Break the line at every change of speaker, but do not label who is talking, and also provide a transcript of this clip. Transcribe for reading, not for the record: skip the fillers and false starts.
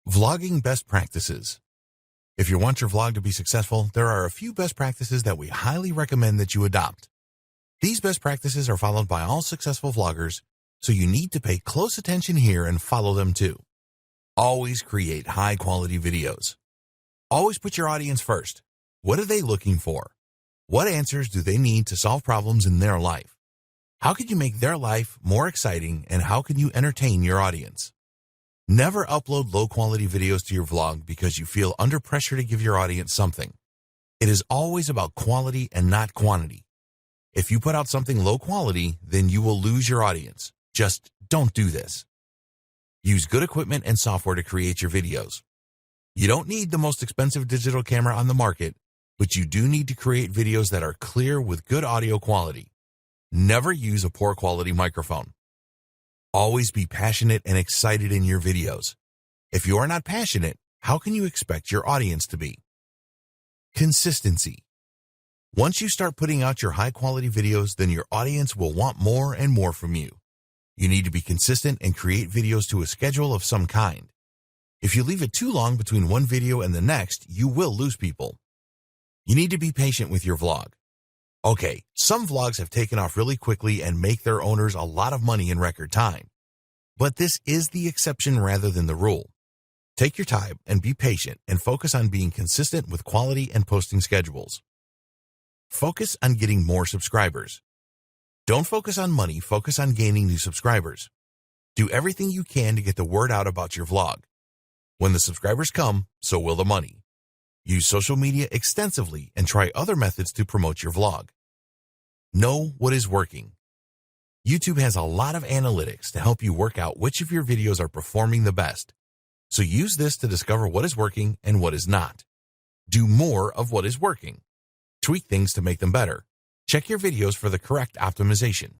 Vlogging best practices. If you want your vlog to be successful, there are a few best practices that we highly recommend that you adopt. These best practices are followed by all successful vloggers, so you need to pay close attention here and follow them too. Always create high-quality videos. Always put your audience first. What are they looking for? What answers do they need to solve problems in their life? How can you make their life more exciting, and how can you entertain your audience? Never upload low-quality videos to your vlog because you feel under pressure to give your audience something. It is always about quality and not quantity. If you put out something low quality, then you will lose your audience. Just don't do this. Use good equipment and software to create your videos. You don't need the most expensive digital camera on the market, but you do need to create videos that are clear with good audio quality. Never use a poor quality microphone. Always be passionate and excited in your videos. If you are not passionate, how can you expect your audience to be? Consistency. Once you start putting out your high-quality videos, then your audience will want more and more from you. You need to be consistent and create videos to a schedule of some kind. If you leave it too long between one video and the next, you will lose people. You need to be patient with your vlog. Okay, some vlogs have taken off really quickly and make their owners a lot of money in record time. But this is the exception rather than the rule. Take your time and be patient and focus on being consistent with quality and posting schedules. Focus on getting more subscribers. Don't focus on money, focus on gaining new subscribers. Do everything you can to get the word out about your vlog. When the subscribers come, so will the money. Use social media extensively and try other methods to promote your vlog. Know what is working. YouTube has a lot of analytics to help you work out which of your videos are performing the best. So use this to discover what is working and what is not. Do more of what is working. Tweak things to make them better. Check your videos for the correct optimization.